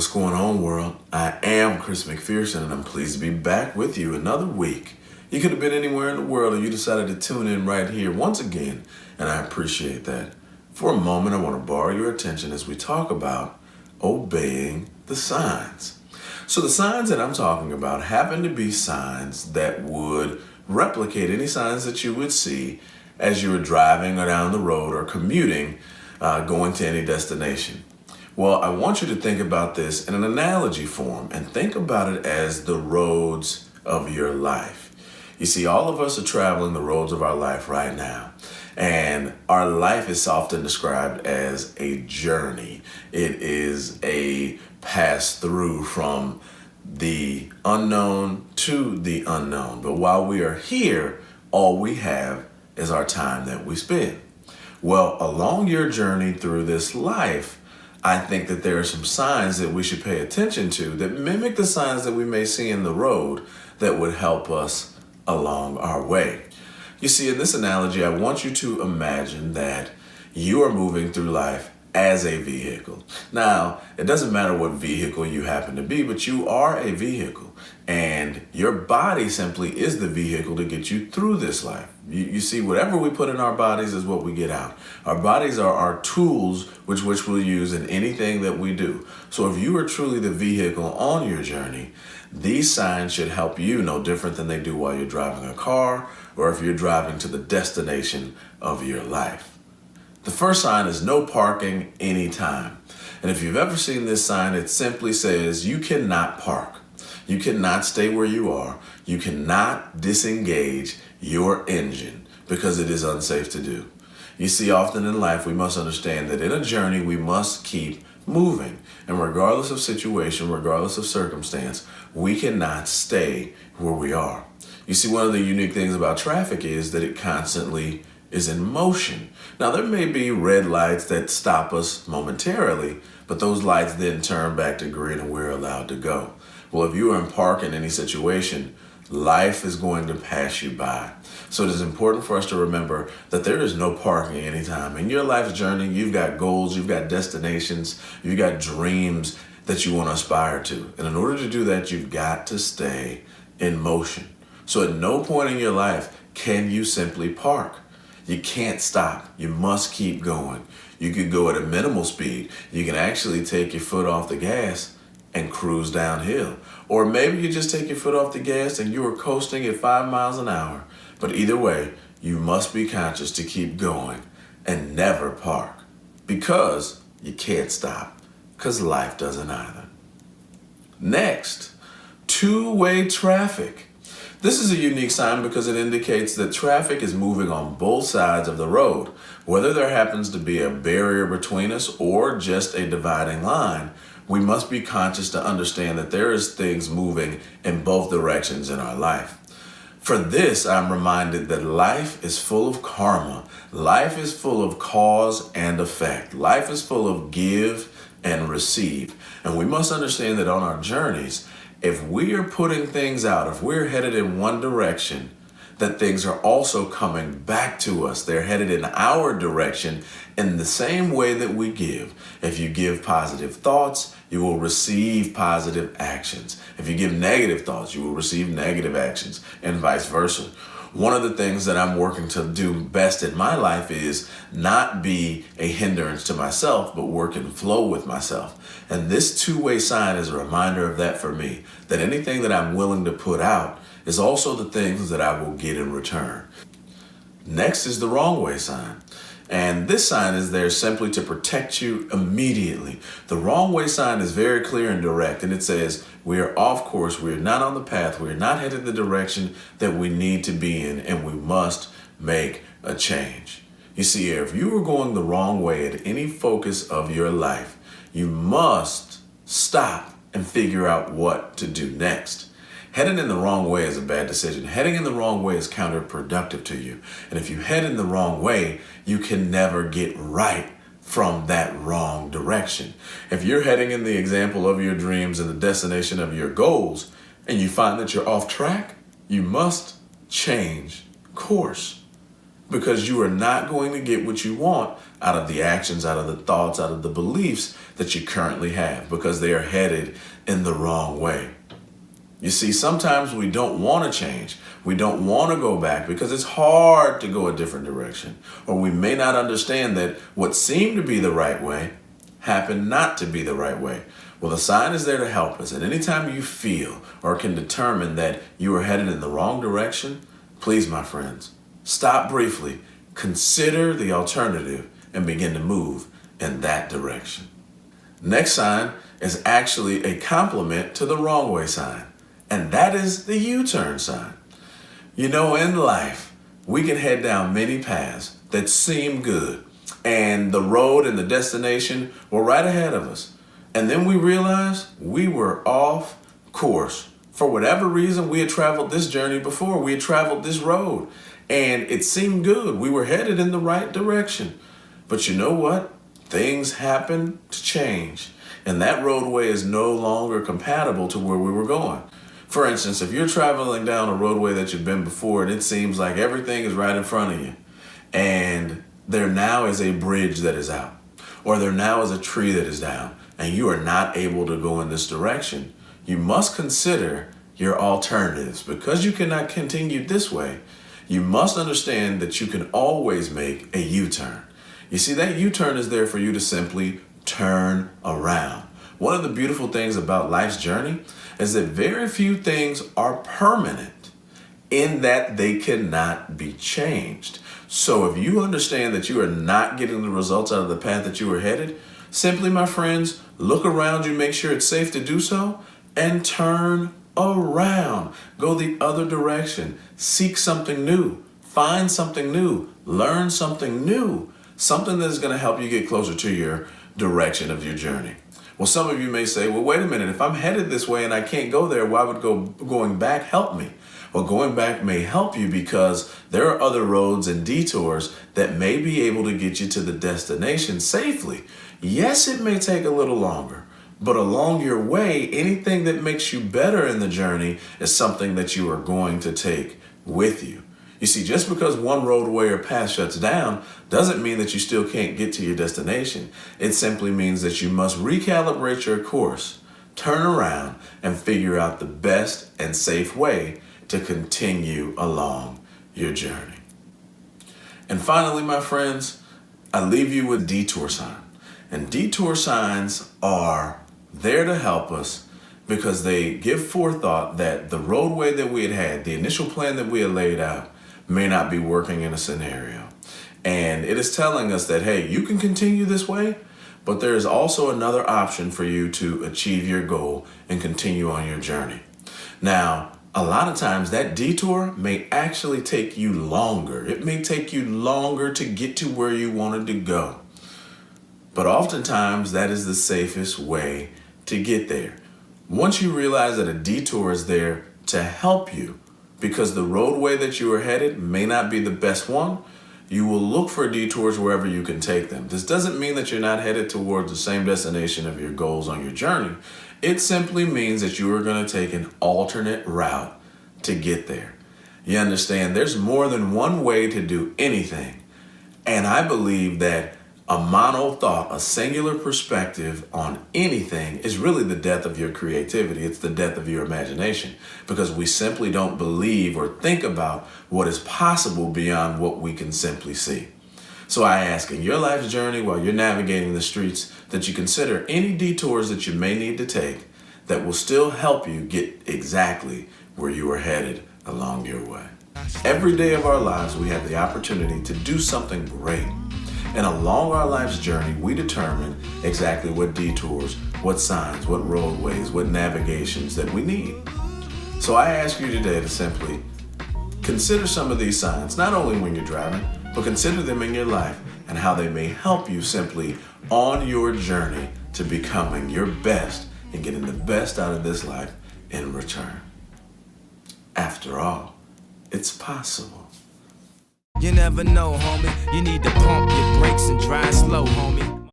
What's going on, world? I am Chris McPherson, and I'm pleased to be back with you another week. You could have been anywhere in the world, and you decided to tune in right here once again, and I appreciate that. For a moment, I want to borrow your attention as we talk about obeying the signs. So the signs that I'm talking about happen to be signs that would replicate any signs that you would see as you were driving or down the road or commuting, going to any destination. Well, I want you to think about this in an analogy form and think about it as the roads of your life. You see, all of us are traveling the roads of our life right now. And our life is often described as a journey. It is a pass through from the unknown to the unknown. But while we are here, all we have is our time that we spend. Well, along your journey through this life, I think that there are some signs that we should pay attention to that mimic the signs that we may see in the road that would help us along our way. You see, in this analogy, I want you to imagine that you are moving through life as a vehicle. Now, it doesn't matter what vehicle you happen to be, but you are a vehicle. And your body simply is the vehicle to get you through this life. You see, whatever we put in our bodies is what we get out. Our bodies are our tools which we'll use in anything that we do. So if you are truly the vehicle on your journey, these signs should help you no different than they do while you're driving a car or if you're driving to the destination of your life. The first sign is no parking anytime. And if you've ever seen this sign, it simply says you cannot park. You cannot stay where you are. You cannot disengage your engine because it is unsafe to do. You see, often in life, we must understand that in a journey, we must keep moving. And regardless of situation, regardless of circumstance, we cannot stay where we are. You see, one of the unique things about traffic is that it constantly is in motion. Now, there may be red lights that stop us momentarily, but those lights then turn back to green and we're allowed to go. Well, if you are in park in any situation, life is going to pass you by. So it is important for us to remember that there is no parking anytime. In your life's journey, you've got goals, you've got destinations, you've got dreams that you want to aspire to. And in order to do that, you've got to stay in motion. So at no point in your life can you simply park. You can't stop. You must keep going. You could go at a minimal speed. You can actually take your foot off the gas and cruise downhill. Or maybe you just take your foot off the gas and you are coasting at 5 miles an hour. But either way, you must be conscious to keep going and never park because you can't stop, because life doesn't either. Next, two-way traffic. This is a unique sign because it indicates that traffic is moving on both sides of the road. Whether there happens to be a barrier between us or just a dividing line, we must be conscious to understand that there is things moving in both directions in our life. For this, I'm reminded that life is full of karma. Life is full of cause and effect. Life is full of give and receive. And we must understand that on our journeys, if we are putting things out, if we're headed in one direction, that things are also coming back to us. They're headed in our direction in the same way that we give. If you give positive thoughts, you will receive positive actions. If you give negative thoughts, you will receive negative actions, and vice versa. One of the things that I'm working to do best in my life is not be a hindrance to myself, but work in flow with myself. And this two-way sign is a reminder of that for me, that anything that I'm willing to put out is also the things that I will get in return. Next is the wrong way sign. And this sign is there simply to protect you immediately. The wrong way sign is very clear and direct, and it says we are off course, we are not on the path, we are not headed the direction that we need to be in, and we must make a change. You see, if you are going the wrong way at any focus of your life, you must stop and figure out what to do next. Heading in the wrong way is a bad decision. Heading in the wrong way is counterproductive to you. And if you head in the wrong way, you can never get right from that wrong direction. If you're heading in the example of your dreams and the destination of your goals, and you find that you're off track, you must change course, because you are not going to get what you want out of the actions, out of the thoughts, out of the beliefs that you currently have, because they are headed in the wrong way. You see, sometimes we don't want to change. We don't want to go back because it's hard to go a different direction. Or we may not understand that what seemed to be the right way happened not to be the right way. Well, the sign is there to help us. And anytime you feel or can determine that you are headed in the wrong direction, please, my friends, stop briefly, consider the alternative, and begin to move in that direction. Next sign is actually a complement to the wrong way sign. And that is the U-turn sign. You know, in life, we can head down many paths that seem good, and the road and the destination were right ahead of us. And then we realized we were off course. For whatever reason, we had traveled this journey before. We had traveled this road, and it seemed good. We were headed in the right direction. But you know what? Things happen to change, and that roadway is no longer compatible to where we were going. For instance, if you're traveling down a roadway that you've been before and it seems like everything is right in front of you, and there now is a bridge that is out, or there now is a tree that is down, and you are not able to go in this direction, you must consider your alternatives. Because you cannot continue this way, you must understand that you can always make a U-turn. You see, that U-turn is there for you to simply turn around. One of the beautiful things about life's journey is that very few things are permanent, in that they cannot be changed. So if you understand that you are not getting the results out of the path that you were headed, simply, my friends, look around you, make sure it's safe to do so, and turn around. Go the other direction. Seek something new. Find something new. Learn something new. Something that is going to help you get closer to your direction of your journey. Well, some of you may say, well, wait a minute, if I'm headed this way and I can't go there, why would going back help me? Well, going back may help you because there are other roads and detours that may be able to get you to the destination safely. Yes, it may take a little longer, but along your way, anything that makes you better in the journey is something that you are going to take with you. You see, just because one roadway or path shuts down doesn't mean that you still can't get to your destination. It simply means that you must recalibrate your course, turn around, and figure out the best and safe way to continue along your journey. And finally, my friends, I leave you with detour sign. And detour signs are there to help us because they give forethought that the roadway that we had, the initial plan that we had laid out, may not be working in a scenario. And it is telling us that, hey, you can continue this way, but there is also another option for you to achieve your goal and continue on your journey. Now, a lot of times that detour may actually take you longer. It may take you longer to get to where you wanted to go. But oftentimes that is the safest way to get there. Once you realize that a detour is there to help you, because the roadway that you are headed may not be the best one, you will look for detours wherever you can take them. This doesn't mean that you're not headed towards the same destination of your goals on your journey. It simply means that you are going to take an alternate route to get there. You understand, there's more than one way to do anything. And I believe that a mono thought, a singular perspective on anything is really the death of your creativity. It's the death of your imagination because we simply don't believe or think about what is possible beyond what we can simply see. So I ask, in your life's journey while you're navigating the streets, that you consider any detours that you may need to take that will still help you get exactly where you are headed along your way. Every day of our lives, we have the opportunity to do something great. And along our life's journey, we determine exactly what detours, what signs, what roadways, what navigations that we need. So I ask you today to simply consider some of these signs, not only when you're driving, but consider them in your life and how they may help you simply on your journey to becoming your best and getting the best out of this life in return. After all, it's possible. You never know, homie. You need to pump your brakes and drive slow, homie.